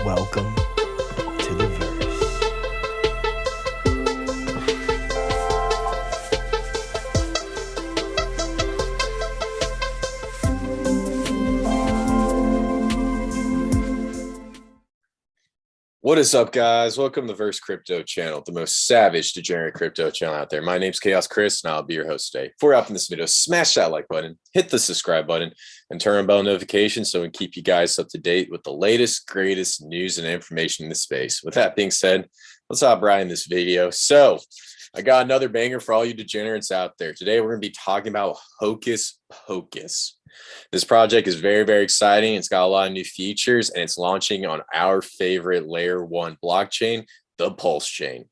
Welcome to the verse. What is up, guys? Welcome to the Verse Crypto channel, the most savage, degenerate crypto channel out there. My name's Chaos Chris, and I'll be your host today. Before we hop in this video, smash that like button, hit the subscribe button, and turn on bell notifications so we can keep you guys up to date with the latest, greatest news and information in the space. With that being said, let's hop right in this video. So, I got another banger for all you degenerates out there. Today, we're going to be talking about Hocus Pocus. This project is very, very exciting. It's got a lot of new features, and it's launching on our favorite layer 1 blockchain, the Pulsechain.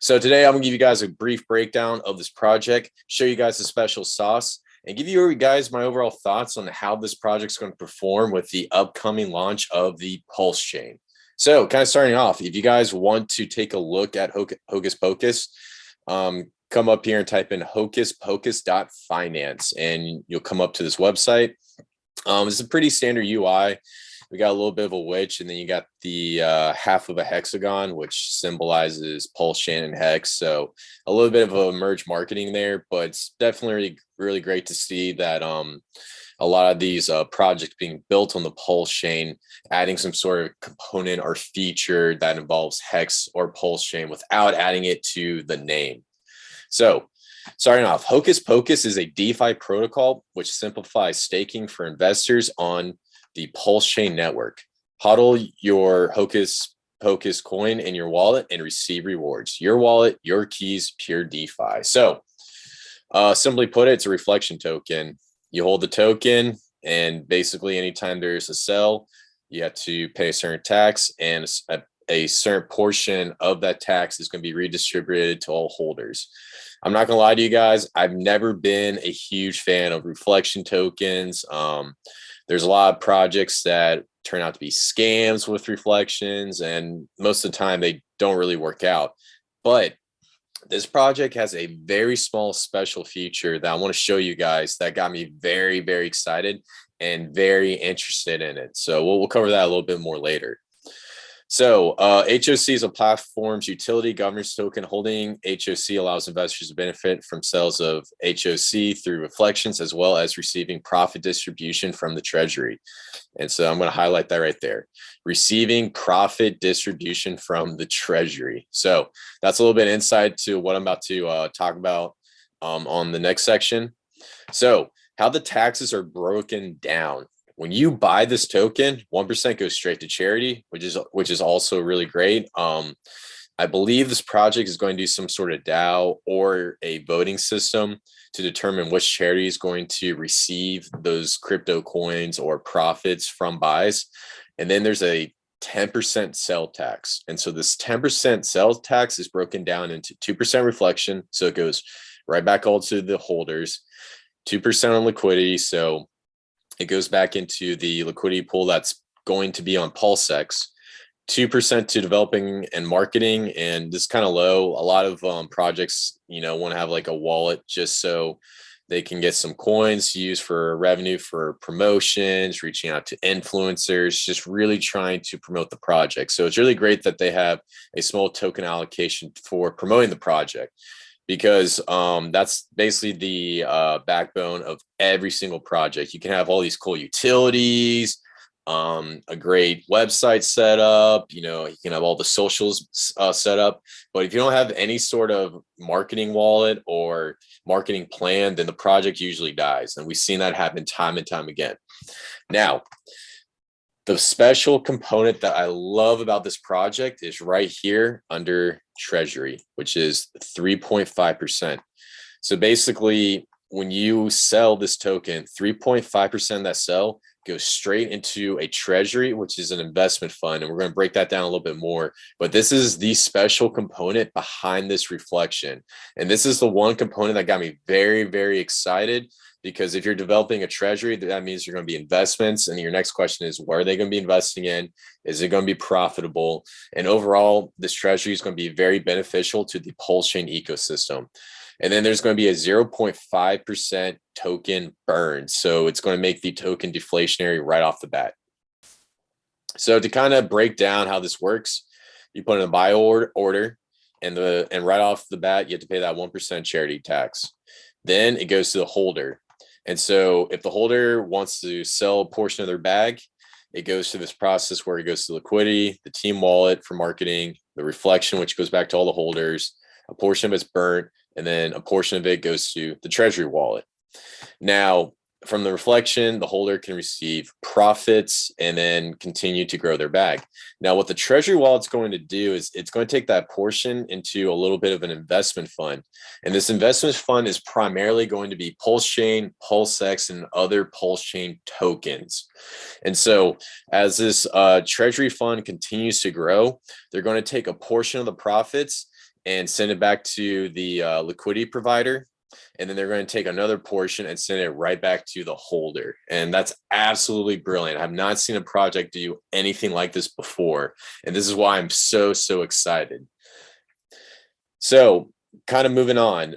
So today I'm going to give you guys a brief breakdown of this project, show you guys the special sauce, and give you guys my overall thoughts on how this project is going to perform with the upcoming launch of the Pulsechain. So kind of starting off, if you guys want to take a look at Hocus Pocus, come up here and type in hocuspocus.finance and you'll come up to this website. It's a pretty standard UI. We got a little bit of a witch, and then you got the half of a hexagon, which symbolizes Pulsechain and Hex. So a little bit of a merge marketing there, but it's definitely really great to see that a lot of these projects being built on the Pulsechain, adding some sort of component or feature that involves Hex or Pulsechain without adding it to the name. So starting off, Hocus Pocus is a DeFi protocol which simplifies staking for investors on the Pulsechain network. Hodl your Hocus Pocus coin in your wallet and receive rewards. Your wallet, your keys, pure DeFi. So simply put it, it's a reflection token. You hold the token, and basically anytime there's a sell, you have to pay a certain tax, and a certain portion of that tax is going to be redistributed to all holders. I'm not going to lie to you guys. I've never been a huge fan of reflection tokens. There's a lot of projects that turn out to be scams with reflections, and most of the time they don't really work out. But this project has a very small special feature that I want to show you guys that got me very, very excited and very interested in it. So we'll cover that a little bit more later. So HOC is a platform's utility governance token. Holding HOC allows investors to benefit from sales of HOC through reflections, as well as receiving profit distribution from the Treasury. And so I'm going to highlight that right there. Receiving profit distribution from the Treasury. So that's a little bit insight to what I'm about to talk about on the next section. So how the taxes are broken down. When you buy this token, 1% goes straight to charity, which is also really great. I believe this project is going to do some sort of DAO or a voting system to determine which charity is going to receive those crypto coins or profits from buys. And then there's a 10% sell tax. And so this 10% sell tax is broken down into 2% reflection. So it goes right back all to the holders, 2% on liquidity. So it goes back into the liquidity pool that's going to be on Pulsex, 2% to developing and marketing, and this kind of low. A lot of projects, want to have like a wallet just so they can get some coins to use for revenue for promotions, reaching out to influencers, just really trying to promote the project. So it's really great that they have a small token allocation for promoting the project, because that's basically the backbone of every single project. You can have all these cool utilities, a great website set up, you can have all the socials set up. But if you don't have any sort of marketing wallet or marketing plan, then the project usually dies. And we've seen that happen time and time again. Now, the special component that I love about this project is right here under Treasury, which is 3.5%. So basically, when you sell this token, 3.5% of that sell goes straight into a Treasury, which is an investment fund. And we're going to break that down a little bit more. But this is the special component behind this reflection. And this is the one component that got me very, very excited, because if you're developing a Treasury, that means you're going to be investments. And your next question is, what are they going to be investing in? Is it going to be profitable? And overall, this Treasury is going to be very beneficial to the Pulsechain ecosystem. And then there's going to be a 0.5% token burn. So it's going to make the token deflationary right off the bat. So to kind of break down how this works, you put in a buy order, and right off the bat, you have to pay that 1% charity tax. Then it goes to the holder. And so if the holder wants to sell a portion of their bag, it goes through this process where it goes to liquidity, the team wallet for marketing, the reflection, which goes back to all the holders, a portion of it's burnt, and then a portion of it goes to the Treasury wallet. Now, from the reflection, the holder can receive profits and then continue to grow their bag. Now, what the Treasury wallet's going to do is it's going to take that portion into a little bit of an investment fund. And this investment fund is primarily going to be Pulsechain, Pulsex, and other Pulsechain tokens. And so as this Treasury fund continues to grow, they're going to take a portion of the profits and send it back to the liquidity provider. And then they're going to take another portion and send it right back to the holder. And that's absolutely brilliant. I've not seen a project do anything like this before. And this is why I'm so, so excited. So kind of moving on.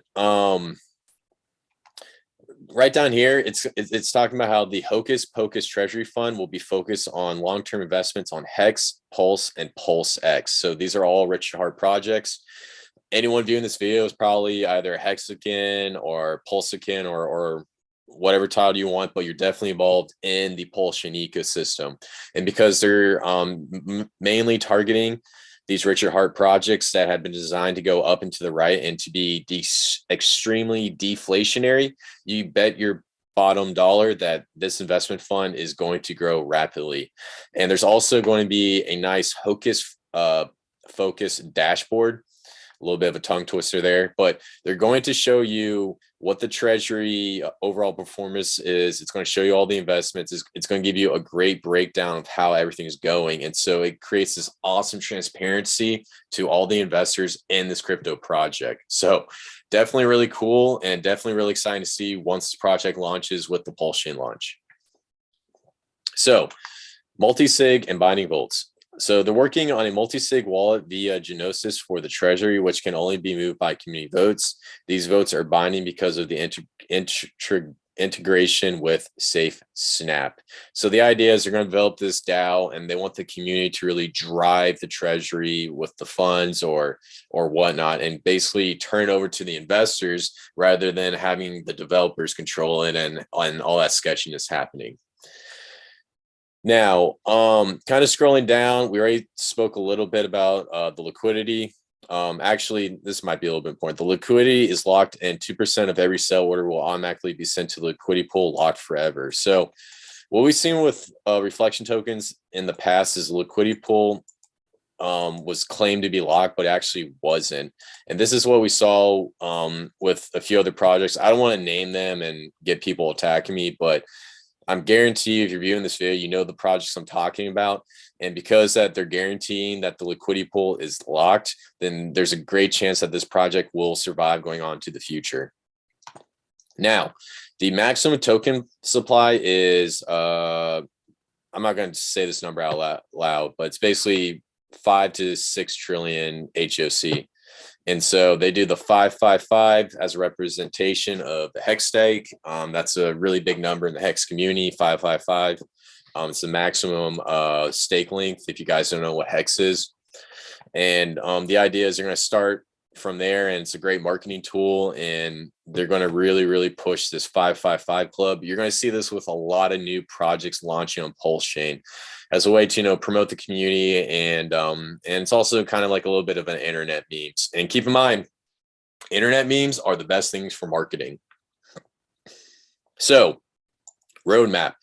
Right down here, it's talking about how the Hocus Pocus Treasury Fund will be focused on long-term investments on Hex, Pulse, and PulseX. So these are all Richard Hart projects. Anyone viewing this video is probably either Hexagon or Pulsechain or whatever title you want, but you're definitely involved in the Pulsechain ecosystem. And because they're mainly targeting these Richard Hart projects that have been designed to go up and to the right and to be extremely deflationary, you bet your bottom dollar that this investment fund is going to grow rapidly. And there's also going to be a nice Hocus Focus dashboard. A little bit of a tongue twister there, but they're going to show you what the Treasury overall performance is. It's going to show you all the investments. It's going to give you a great breakdown of how everything is going. And so it creates this awesome transparency to all the investors in this crypto project. So definitely really cool and definitely really exciting to see once the project launches with the Pulsechain launch. So multi-sig and binding votes. So they're working on a multi-sig wallet via Genosis for the Treasury, which can only be moved by community votes. These votes are binding because of the integration with Safe Snap. So the idea is they're going to develop this DAO, and they want the community to really drive the Treasury with the funds or whatnot, and basically turn it over to the investors rather than having the developers control it and all that sketchiness happening. Now, kind of scrolling down, we already spoke a little bit about the liquidity. Actually, this might be a little bit important. The liquidity is locked, and 2% of every sell order will automatically be sent to the liquidity pool, locked forever. So what we've seen with reflection tokens in the past is the liquidity pool was claimed to be locked, but actually wasn't. And this is what we saw with a few other projects. I don't want to name them and get people attacking me, but I'm guarantee if you're viewing this video, you know the projects I'm talking about. And because that they're guaranteeing that the liquidity pool is locked, then there's a great chance that this project will survive going on to the future. Now, the maximum token supply is, I'm not going to say this number out loud, but it's basically 5 to 6 trillion HOC. And so they do the 555 as a representation of the hex stake. That's a really big number in the hex community, 555. It's the maximum stake length, if you guys don't know what hex is. And the idea is they're going to start from there, and it's a great marketing tool, and they're going to really, really push this 555 club. You're going to see this with a lot of new projects launching on Pulsechain as a way to, promote the community. And it's also kind of like a little bit of an internet memes. And keep in mind, internet memes are the best things for marketing. So roadmap.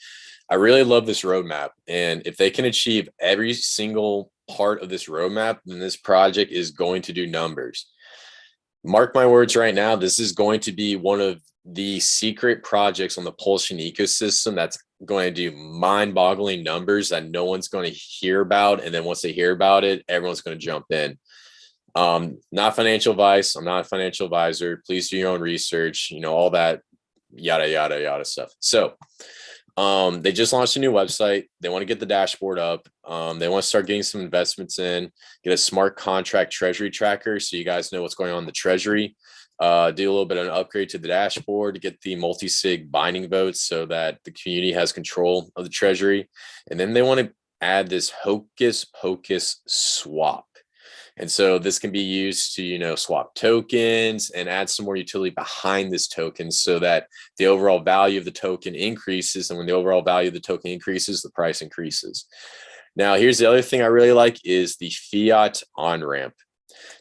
I really love this roadmap. And if they can achieve every single part of this roadmap, then this project is going to do numbers. Mark my words right now, this is going to be one of the secret projects on the Pulsechain ecosystem that's going to do mind-boggling numbers that no one's going to hear about. And then once they hear about it, everyone's going to jump in. Not financial advice. I'm not a financial advisor. Please do your own research, all that yada, yada, yada stuff. So they just launched a new website. They want to get the dashboard up. They want to start getting some investments in, get a smart contract treasury tracker so you guys know what's going on in the treasury. Do a little bit of an upgrade to the dashboard to get the multi-sig binding votes so that the community has control of the treasury. And then they want to add this Hocus Pocus swap. And so this can be used to, swap tokens and add some more utility behind this token so that the overall value of the token increases. And when the overall value of the token increases, the price increases. Now, here's the other thing I really like is the fiat on-ramp.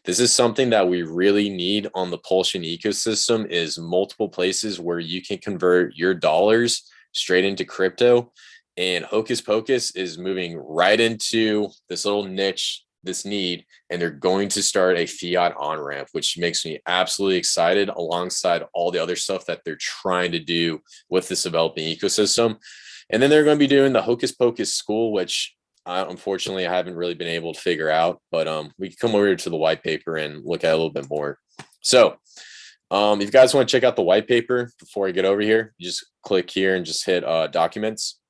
This is something that we really need on the Pulsechain ecosystem is multiple places where you can convert your dollars straight into crypto. And Hocus Pocus is moving right into this little niche, this need, and they're going to start a fiat on-ramp, which makes me absolutely excited alongside all the other stuff that they're trying to do with this developing ecosystem. And then they're going to be doing the Hocus Pocus school, which unfortunately I haven't really been able to figure out, but we can come over to the white paper and look at it a little bit more. So if you guys want to check out the white paper before I get over here, you just click here and just hit documents.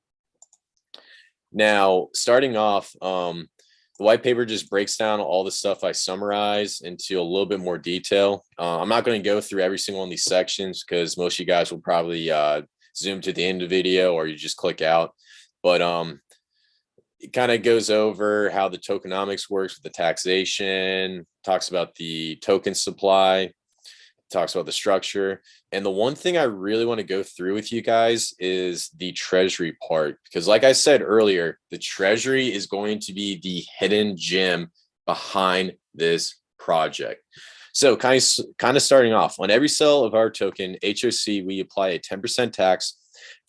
Now, starting off, the white paper just breaks down all the stuff I summarize into a little bit more detail. I'm not going to go through every single one of these sections because most of you guys will probably zoom to the end of the video or you just click out. But it kind of goes over how the tokenomics works with the taxation, talks about the token supply, talks about the structure. And the one thing I really want to go through with you guys is the treasury part, because like I said earlier, the treasury is going to be the hidden gem behind this project. So kind of starting off, on every sale of our token, HOC, we apply a 10% tax.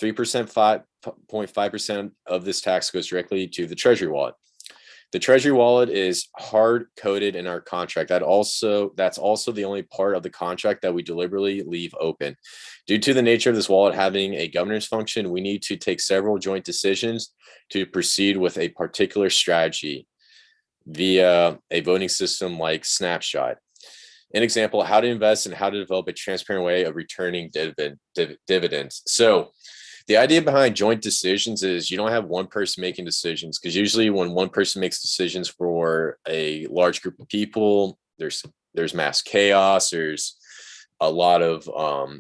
3%, 5.5% of this tax goes directly to the treasury wallet. The treasury wallet is hard coded in our contract. That's also the only part of the contract that we deliberately leave open. Due to the nature of this wallet having a governance function, we need to take several joint decisions to proceed with a particular strategy via a voting system like Snapshot. An example, how to invest and how to develop a transparent way of returning dividends. So the idea behind joint decisions is you don't have one person making decisions, because usually when one person makes decisions for a large group of people, there's mass chaos, there's a lot of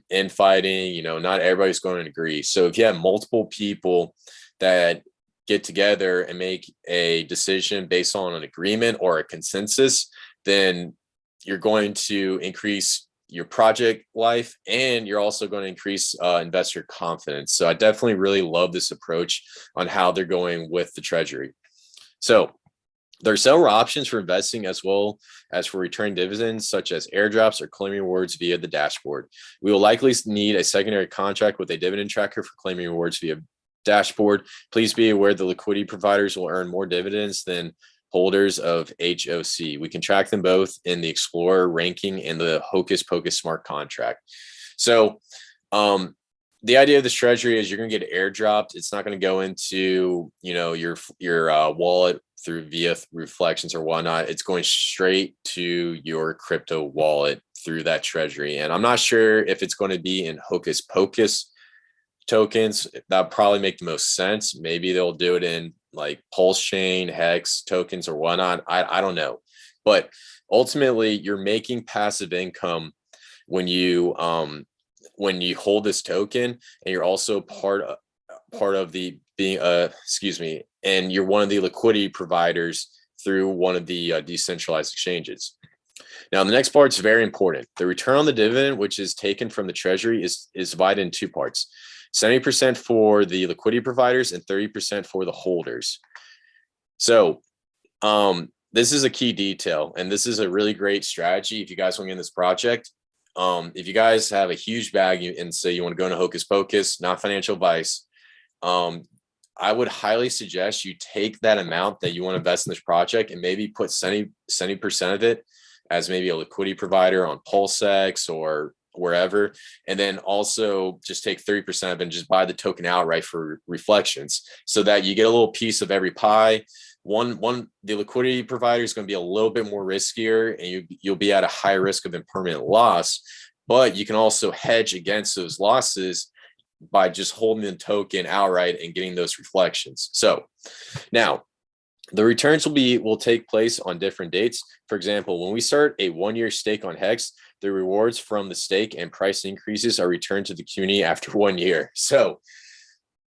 infighting, not everybody's going to agree. So if you have multiple people that get together and make a decision based on an agreement or a consensus, then you're going to increase your project life, and you're also going to increase investor confidence. So I definitely really love this approach on how they're going with the treasury. So there are several options for investing as well as for returning dividends, such as airdrops or claiming rewards via the dashboard. We will likely need a secondary contract with a dividend tracker for claiming rewards via dashboard. Please be aware the liquidity providers will earn more dividends than holders of HOC. We can track them both in the Explorer ranking and the Hocus Pocus smart contract. So the idea of this treasury is you're going to get airdropped. It's not going to go into your wallet through via reflections or whatnot. It's going straight to your crypto wallet through that treasury. And I'm not sure if it's going to be in Hocus Pocus tokens. That probably make the most sense. Maybe they'll do it in like Pulsechain, Hex tokens or whatnot. I don't know. But ultimately, you're making passive income when you hold this token, and you're also part of the being and you're one of the liquidity providers through one of the decentralized exchanges. Now, the next part is very important. The return on the dividend, which is taken from the treasury, is divided in two parts. 70% for the liquidity providers and 30% for the holders. So this is a key detail, and this is a really great strategy if you guys want to get in this project. If you guys have a huge bag and say you want to go into Hocus Pocus, not financial advice, I would highly suggest you take that amount that you want to invest in this project and maybe put 70% of it as maybe a liquidity provider on Pulsechain or wherever, and then also just take 30% of it and just buy the token outright for reflections, so that you get a little piece of every pie. The liquidity provider is going to be a little bit more riskier, and you'll be at a high risk of impermanent loss, but you can also hedge against those losses by just holding the token outright and getting those reflections. So now the returns will take place on different dates. For example, when we start a 1-year stake on Hex, the rewards from the stake and price increases are returned to the community after 1 year. So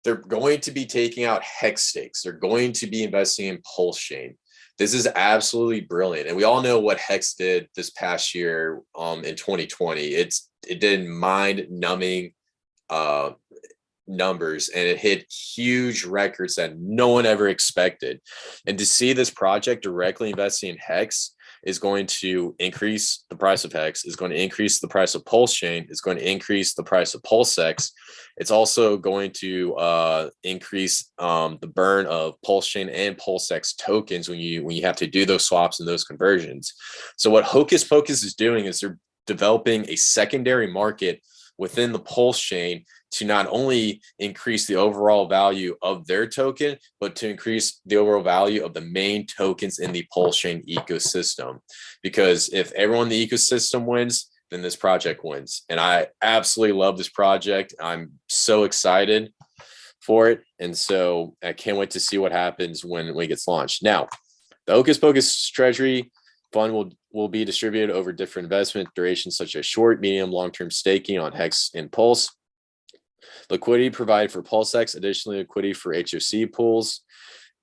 They're going to be taking out hex stakes. They're going to be investing in Pulsechain. This is absolutely brilliant. And we all know what Hex did this past year in 2020. It did mind numbing numbers, and it hit huge records that no one ever expected. And to see this project directly investing in Hex is going to increase the price of Hex, is going to increase the price of Pulsechain, is going to increase the price of Pulsex. It's also going to increase the burn of Pulsechain and Pulsex tokens when you have to do those swaps and those conversions. So what Hocus Pocus is doing is they're developing a secondary market within the Pulsechain to not only increase the overall value of their token, but to increase the overall value of the main tokens in the Pulsechain ecosystem. Because if everyone in the ecosystem wins, then this project wins. And I absolutely love this project. I'm so excited for it. And so I can't wait to see what happens when it gets launched. Now, the Hocus Pocus Treasury fund will be distributed over different investment durations, such as short, medium, long-term staking on Hex and Pulse. Liquidity provided for PulseX, additionally liquidity for HOC pools,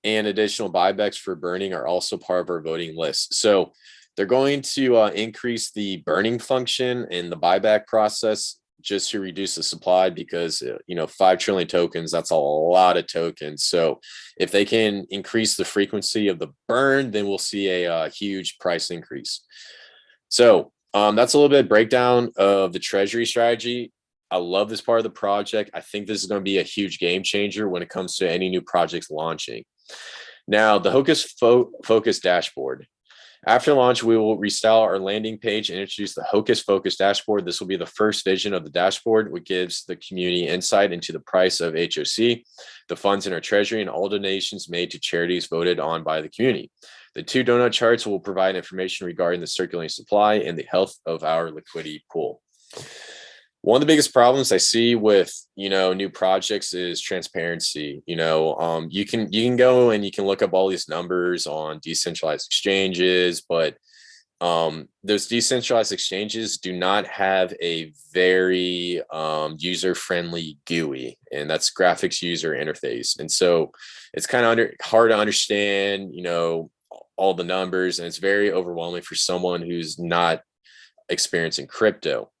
and additional buybacks for burning are also part of our voting list. So they're going to increase the burning function and the buyback process just to reduce the supply, because 5 trillion tokens, that's a lot of tokens. So if they can increase the frequency of the burn, then we'll see a huge price increase. So that's a little bit of breakdown of the treasury strategy. I love this part of the project. I think this is going to be a huge game changer when it comes to any new projects launching. Now, the Hocus Focus dashboard. After launch, we will restyle our landing page and introduce the Hocus Pocus dashboard. This will be the first vision of the dashboard, which gives the community insight into the price of HOC, the funds in our treasury, and all donations made to charities voted on by the community. The 2 donut charts will provide information regarding the circulating supply and the health of our liquidity pool. One of the biggest problems I see with new projects is transparency. You can go and you can look up all these numbers on decentralized exchanges, but those decentralized exchanges do not have a very user-friendly GUI, and that's graphics user interface. And so it's kind of hard to understand, all the numbers, and it's very overwhelming for someone who's not experiencing crypto.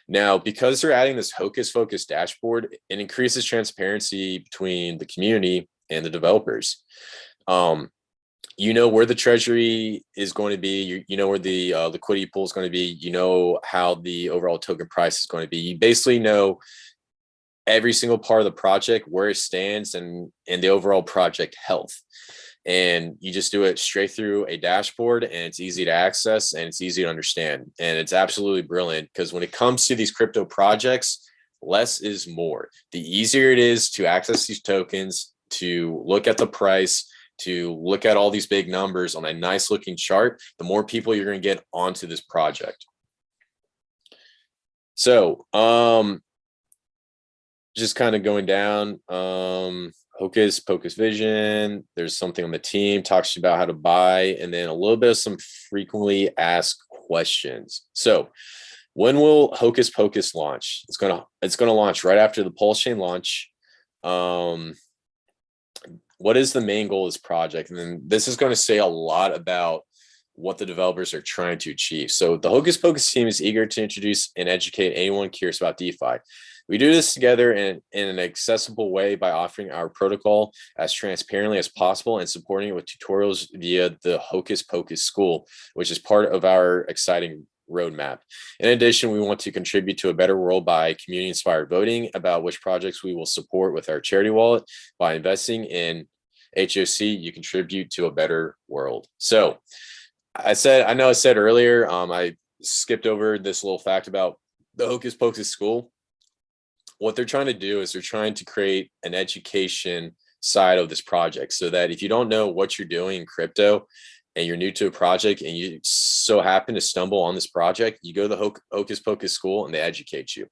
Now, because they're adding this Hocus Pocus dashboard, it increases transparency between the community and the developers. You know where the treasury is going to be, you know where the liquidity pool is going to be, you know how the overall token price is going to be. You basically know every single part of the project, where it stands, and the overall project health. And you just do it straight through a dashboard, and it's easy to access and it's easy to understand. And it's absolutely brilliant, because when it comes to these crypto projects, less is more. The easier it is to access these tokens, to look at the price, to look at all these big numbers on a nice looking chart, the more people you're going to get onto this project. So just kind of going down, Hocus Pocus vision, there's something on the team, talks about how to buy, and then a little bit of some frequently asked questions. So when will Hocus Pocus launch? It's gonna launch right after the Pulsechain launch. What is the main goal of this project? And then this is going to say a lot about what the developers are trying to achieve. So the Hocus Pocus team is eager to introduce and educate anyone curious about DeFi. We do this together in an accessible way by offering our protocol as transparently as possible and supporting it with tutorials via the Hocus Pocus School, which is part of our exciting roadmap. In addition, we want to contribute to a better world by community-inspired voting about which projects we will support with our charity wallet. By investing in HOC, you contribute to a better world. So I know I said earlier, I skipped over this little fact about the Hocus Pocus School. What they're trying to do is they're trying to create an education side of this project, so that if you don't know what you're doing in crypto and you're new to a project and you so happen to stumble on this project, you go to the Hocus Pocus School and they educate you.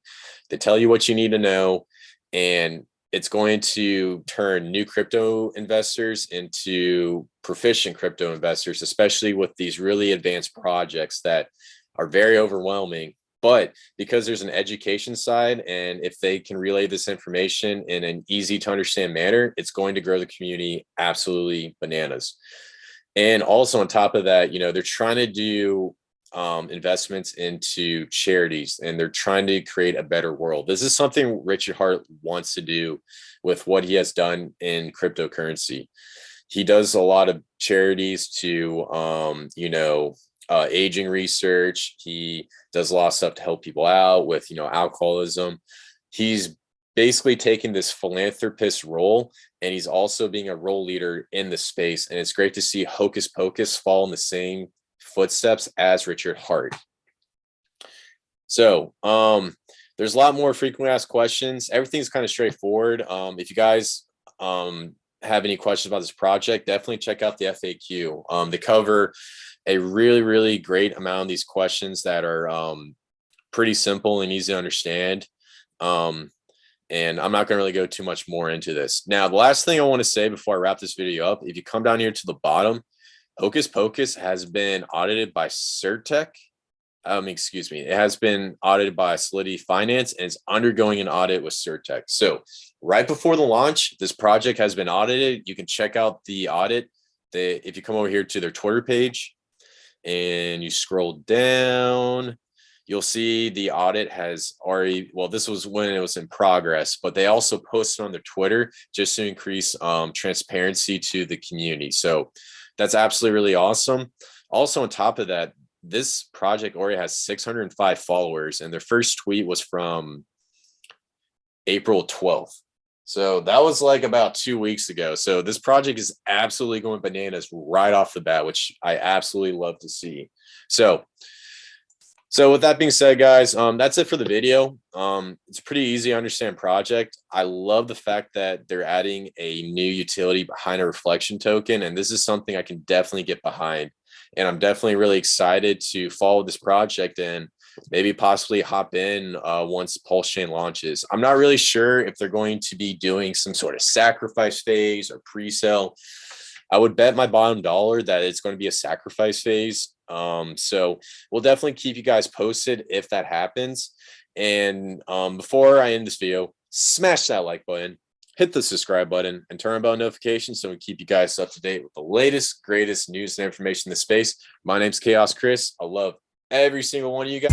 They tell you what you need to know, and it's going to turn new crypto investors into proficient crypto investors, especially with these really advanced projects that are very overwhelming But because there's an education side, and if they can relay this information in an easy to understand manner, it's going to grow the community absolutely bananas. And also on top of that, they're trying to do investments into charities, and they're trying to create a better world. This is something Richard Hart wants to do with what he has done in cryptocurrency. He does a lot of charities to, aging research. He does a lot of stuff to help people out with, alcoholism. He's basically taking this philanthropist role, and he's also being a role leader in the space. And it's great to see Hocus Pocus fall in the same footsteps as Richard Hart. So there's a lot more frequently asked questions. Everything's kind of straightforward. If you guys have any questions about this project, definitely check out the FAQ. They cover a really, really great amount of these questions that are pretty simple and easy to understand. And I'm not going to really go too much more into this. Now, the last thing I want to say before I wrap this video up, if you come down here to the bottom, Hocus Pocus has been audited by Certec. It has been audited by Solidity Finance, and it's undergoing an audit with Certec. So right before the launch, this project has been audited. You can check out the audit. If you come over here to their Twitter page and you scroll down, you'll see the audit has already, well, this was when it was in progress, but they also posted on their Twitter just to increase transparency to the community. So that's absolutely really awesome. Also, on top of that, this project already has 605 followers, and their first tweet was from April 12th. So that was like about 2 weeks ago. So this project is absolutely going bananas right off the bat, which I absolutely love to see. So with that being said, guys, that's it for the video. It's a pretty easy to understand project. I love the fact that they're adding a new utility behind a reflection token, and this is something I can definitely get behind. And I'm definitely really excited to follow this project and maybe possibly hop in once Pulsechain launches. I'm not really sure if they're going to be doing some sort of sacrifice phase or pre-sale. I would bet my bottom dollar that it's going to be a sacrifice phase. So we'll definitely keep you guys posted if that happens. And before I end this video, smash that like button, hit the subscribe button, and turn on bell notifications so we keep you guys up to date with the latest, greatest news and information in the space. My name's Chaos Chris. I love every single one of you guys.